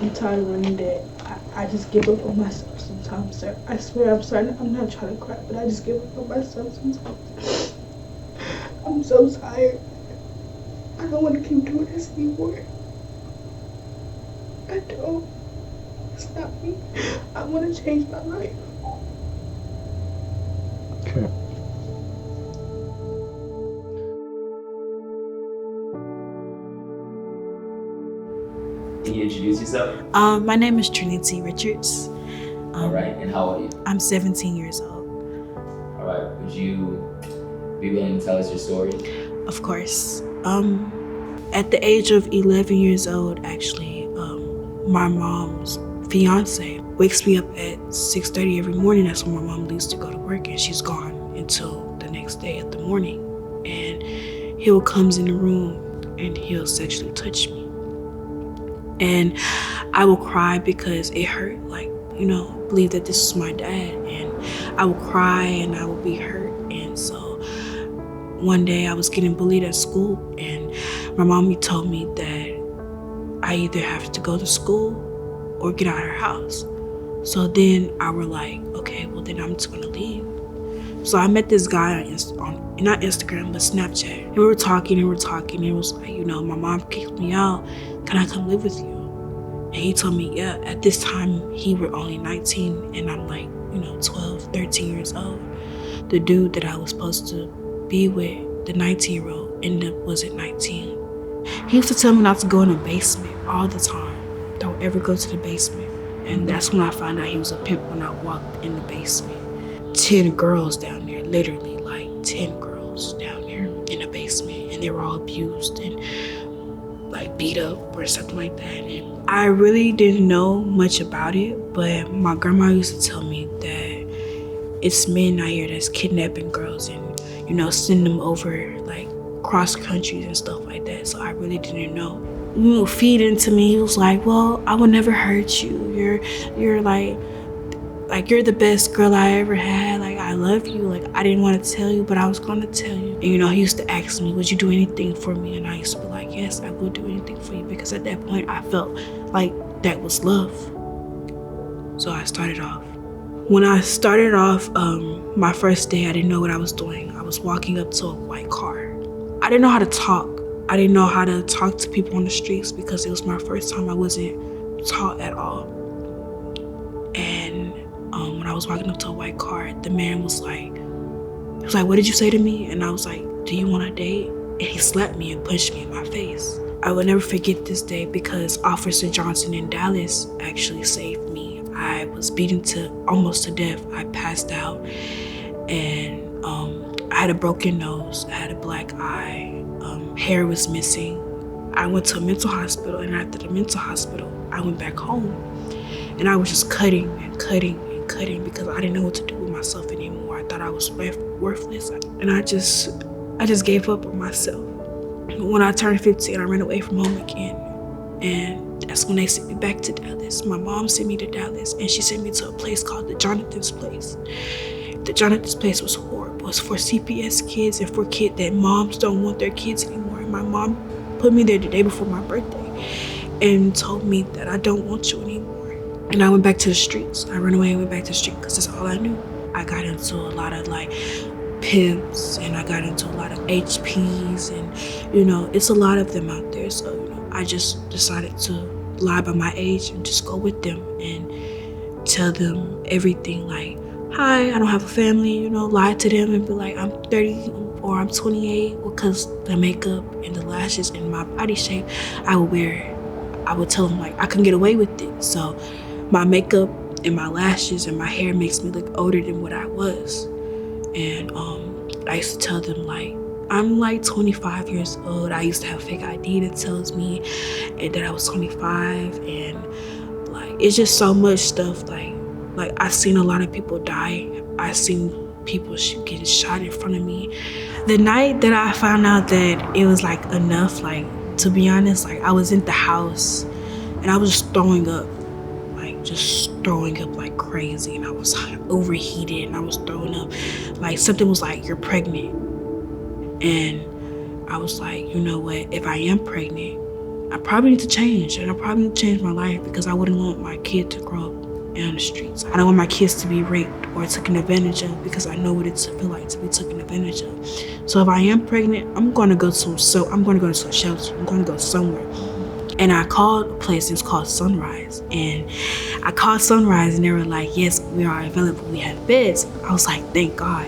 I'm tired of learning that I just give up on myself sometimes, sir. I swear I'm sorry. I'm not trying to cry, but I just give up on myself sometimes. I'm so tired. I don't want to keep doing this anymore. I don't. It's not me. I want to change my life. Okay. Can you introduce yourself? My name is Trina Richards. All right, and how old are you? I'm 17 years old. All right, would you be willing to tell us your story? Of course. At the age of 11 years old, actually, my mom's fiance wakes me up at 6:30 every morning. That's when my mom leaves to go to work, and she's gone until the next day at the morning. And he'll comes in the room and he'll sexually touch me. And I will cry because it hurt, like, believe that this is my dad. And I will cry and I will be hurt. And so one day I was getting bullied at school, and my mommy told me that I either have to go to school or get out of her house. So then I were like, okay, well then I'm just gonna leave. So I met this guy on not Instagram, but Snapchat. And we were talking. And it was like, my mom kicked me out. Can I come live with you? And he told me, yeah. At this time, he were only 19, and I'm like, 12, 13 years old. The dude that I was supposed to be with, the 19-year-old, ended up wasn't 19. He used to tell me not to go in the basement all the time. Don't ever go to the basement. And that's when I found out he was a pimp, when I walked in the basement. 10 girls down there, literally like 10 girls down there in the basement, and they were all abused and like beat up or something like that. And I really didn't know much about it, but my grandma used to tell me that it's men out here that's kidnapping girls and send them over like cross countries and stuff like that. So I really didn't know. Feed into me. He was like, well, I will never hurt you. You're like you're the best girl I ever had. Like, I love you. Like, I didn't want to tell you, but I was going to tell you. And, he used to ask me, would you do anything for me? And I used to be like, yes, I will do anything for you. Because at that point, I felt like that was love. So I started off. When I started off, my first day, I didn't know what I was doing. I was walking up to a white car. I didn't know how to talk. I didn't know how to talk to people on the streets because it was my first time. I wasn't taught at all. And when I was walking up to a white car, the man was like, what did you say to me? And I was like, do you want to date? And he slapped me and punched me in my face. I will never forget this day because Officer Johnson in Dallas actually saved me. I was beaten almost to death. I passed out, and I had a broken nose. I had a black eye. Hair was missing. I went to a mental hospital, and after the mental hospital, I went back home. And I was just cutting and cutting and cutting because I didn't know what to do with myself anymore. I thought I was worthless. And I just gave up on myself. When I turned 15, I ran away from home again. And that's when they sent me back to Dallas. My mom sent me to Dallas, and she sent me to a place called the Jonathan's Place. The Jonathan's Place was horrible. It's for CPS kids and for kids that moms don't want their kids anymore. And my mom put me there the day before my birthday and told me that I don't want you anymore. And I went back to the streets. I ran away and went back to the street because that's all I knew. I got into a lot of like pimps, and I got into a lot of HPs, and it's a lot of them out there. So I just decided to lie by my age and just go with them and tell them everything, like, hi, I don't have a family, lie to them and be like, I'm 30 or I'm 28, because the makeup and the lashes and my body shape I would wear, I would tell them like I couldn't get away with it. So my makeup and my lashes and my hair makes me look older than what I was. And I used to tell them like, I'm like 25 years old. I used to have a fake ID that tells me that I was 25, and like it's just so much stuff. Like I've seen a lot of people die. I've seen people getting shot in front of me. The night that I found out that it was like enough, like to be honest, like I was in the house and I was just throwing up like crazy, and I was overheated and I was throwing up. Like something was like, you're pregnant. And I was like, you know what, if I am pregnant, I probably need to change, and I probably need to change my life because I wouldn't want my kid to grow up on the streets. I don't want my kids to be raped or taken advantage of because I know what it's feel like to be taken advantage of. So if I am pregnant, I'm going to go to a shelter. I'm going to go somewhere. And I called a place. It's called Sunrise, and I called Sunrise, and they were like, "Yes, we are available. We have beds." I was like, "Thank God."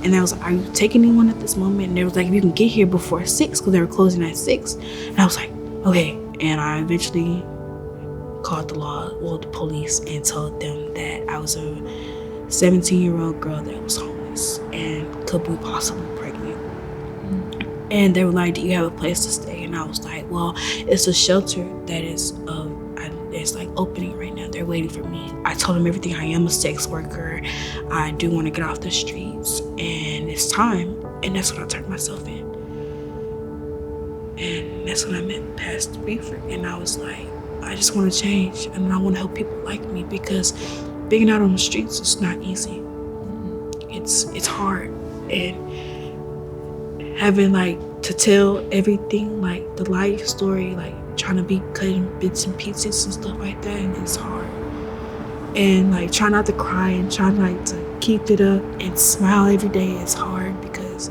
And I was like, "Are you taking anyone at this moment?" And they was like, "If you can get here before 6, because they were closing at 6. And I was like, "Okay." And I eventually called the police, and told them that I was a 17-year-old girl that was homeless and could be possibly pregnant. And they were like, "Do you have a place to stay?" And I was like, "Well, it's a shelter that is it's like opening right now. They're waiting for me." I told them everything. I am a sex worker. I do want to get off the streets, and it's time. And that's when I turned myself in. And that's when I met Pastor Beaver. And I was like, I just want to change, and I want to help people like me, because being out on the streets is not easy. It's hard, and having like to tell everything, like the life story, like trying to be cutting bits and pieces and stuff like that, and it's hard. And like try not to cry and try like to keep it up and smile every day is hard, because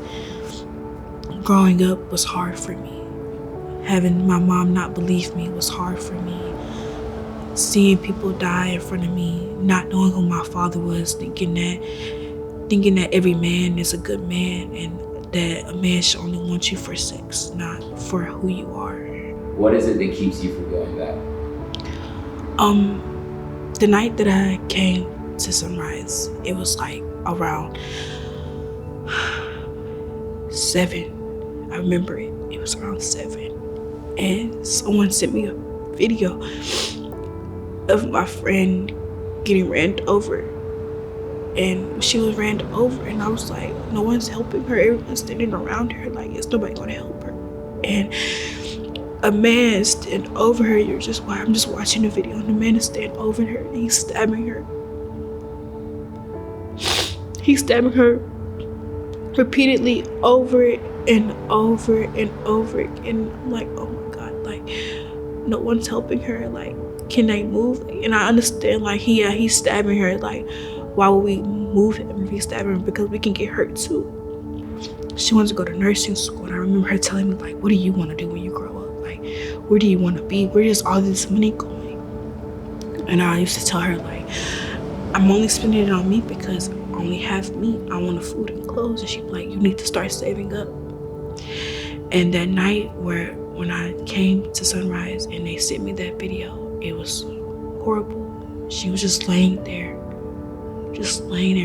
growing up was hard for me. Having my mom not believe me was hard for me. Seeing people die in front of me, not knowing who my father was, thinking that every man is a good man, and that a man should only want you for sex, not for who you are. What is it that keeps you from going back? The night that I came to Sunrise, it was like around 7. I remember it. It was around 7. And someone sent me a video of my friend getting ran over. And she was ran over, and I was like, no one's helping her. Everyone's standing around her like, is nobody gonna help her? And a man stand over her. I'm just watching the video, and the man is standing over her, and he's stabbing her. He's stabbing her repeatedly over and over and over again. I'm like, oh my God, like no one's helping her. Like, can they move? And I understand, like, he's stabbing her. Like, why would we move him if he's stabbing her? Because we can get hurt too. She wants to go to nursing school, and I remember her telling me, like, what do you want to do when you grow up? Like, where do you want to be? Where is all this money going? And I used to tell her, like, I'm only spending it on me because I only have me. I want the food and clothes. And she'd be like, you need to start saving up. And that night when I came to Sunrise and they sent me that video, it was horrible. She was just laying there.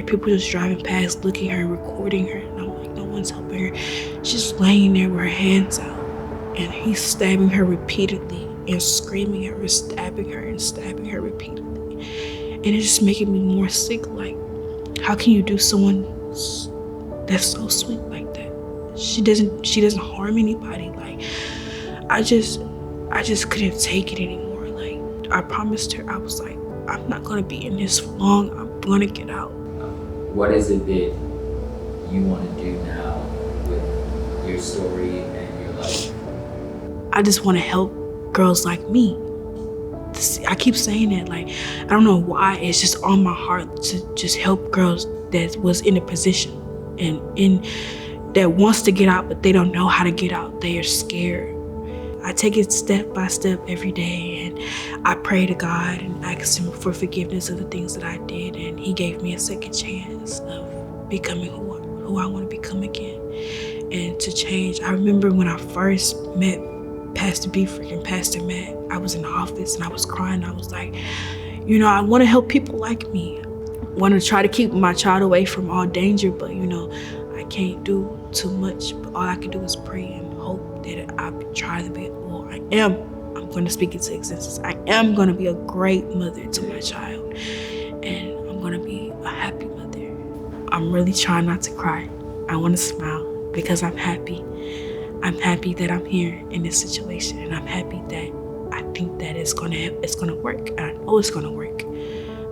People just driving past, looking at her, recording her. And I'm like, no one's helping her. She's laying there with her hands out. And he's stabbing her repeatedly and screaming at her, stabbing her repeatedly. And it's just making me more sick. Like, how can you do someone that's so sweet like that? She doesn't harm anybody. Like, I just couldn't take it anymore. Like, I promised her, I was like, I'm not gonna be in this for long. I'm gonna get out. What is it that you want to do now with your story and your life? I just want to help girls like me. I keep saying that, like, I don't know why, it's just on my heart to just help girls that was in a position and that wants to get out, but they don't know how to get out. They are scared. I take it step by step every day, and I pray to God and ask Him for forgiveness of the things that I did, and He gave me a second chance of becoming who I want to become again and to change. I remember when I first met Pastor Beaver and Pastor Matt, I was in the office and I was crying. I was like, I want to help people like me. I want to try to keep my child away from all danger, but I can't do too much. But all I can do is pray and hope that I try to be, I'm going to speak into existence. I am going to be a great mother to my child, and I'm going to be a happy mother. I'm really trying not to cry. I want to smile because I'm happy. I'm happy that I'm here in this situation, and I'm happy that I think that it's gonna work. And I know it's gonna work.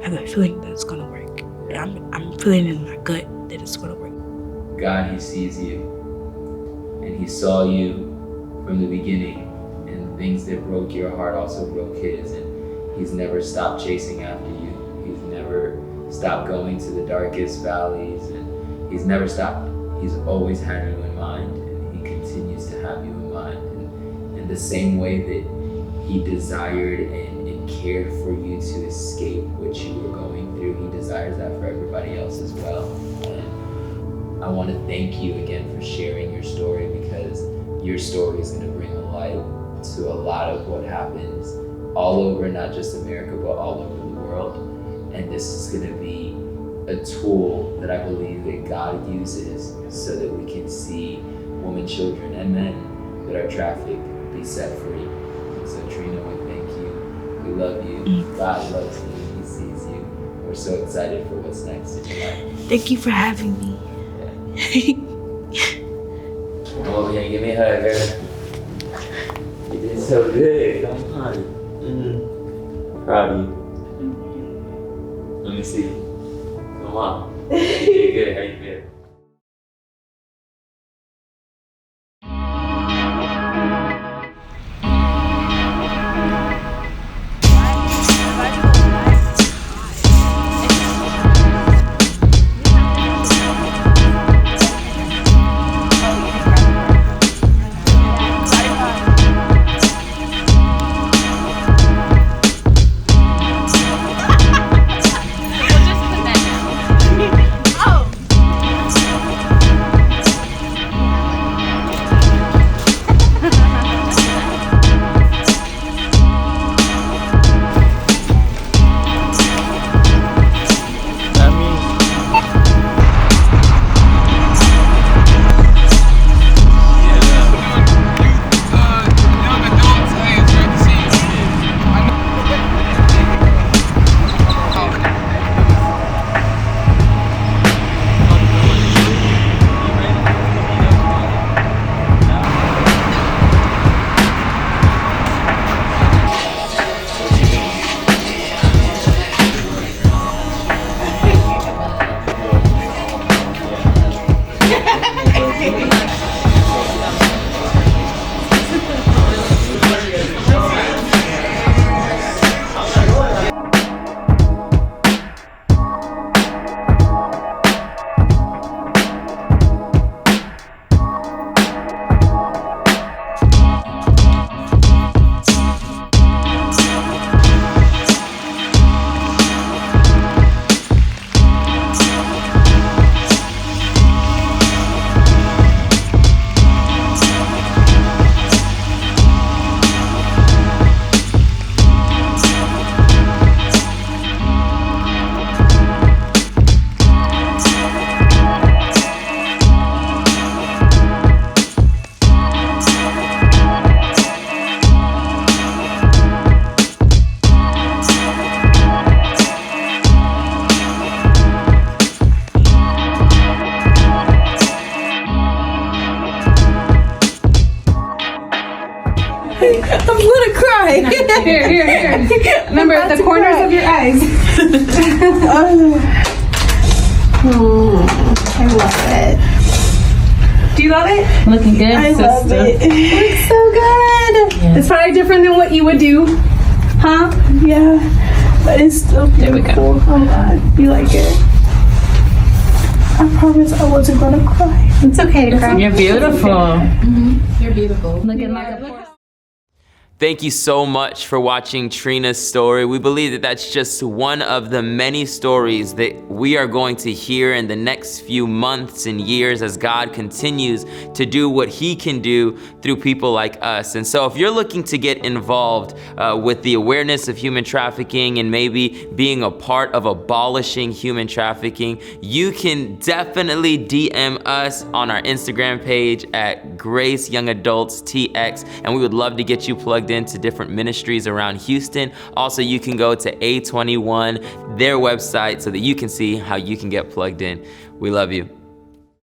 I have a feeling that it's gonna work. I'm feeling in my gut that it's gonna work. God, He sees you, and He saw you from the beginning, and things that broke your heart also broke his, and he's never stopped chasing after you. He's never stopped going to the darkest valleys, and he's never stopped. He's always had you in mind, and he continues to have you in mind. And in the same way that he desired and cared for you to escape what you were going through, he desires that for everybody else as well. And I want to thank you again for sharing your story, because your story is going to bring a light to a lot of what happens all over, not just America, but all over the world. And this is going to be a tool that I believe that God uses so that we can see women, children, and men that are trafficked be set free. And so Trina, we thank you. We love you. God loves you. He sees you. We're so excited for what's next in your life. Thank you for having me. Come over here and give me a hug, girl. You did so good. Come on. Proud of you. Let me see. Come on. You did good. How you feel? I'm gonna cry. Here. Remember the corners of your eyes. I love it. Do you love it? Looking good, I love it. It looks so good. Yeah. It's probably different than what you would do, huh? Yeah, but it's still There we go. beautiful. Oh God, you like it? I promise I wasn't gonna cry. It's okay to cry. You're beautiful. You're beautiful. Looking like a Thank you so much for watching Trina's story. We believe that that's just one of the many stories that we are going to hear in the next few months and years as God continues to do what He can do through people like us. And so if you're looking to get involved with the awareness of human trafficking and maybe being a part of abolishing human trafficking, you can definitely DM us on our Instagram page at Grace Young Adults TX, and we would love to get you plugged into different ministries around Houston. Also, you can go to A21, their website, so that you can see how you can get plugged in. We love you.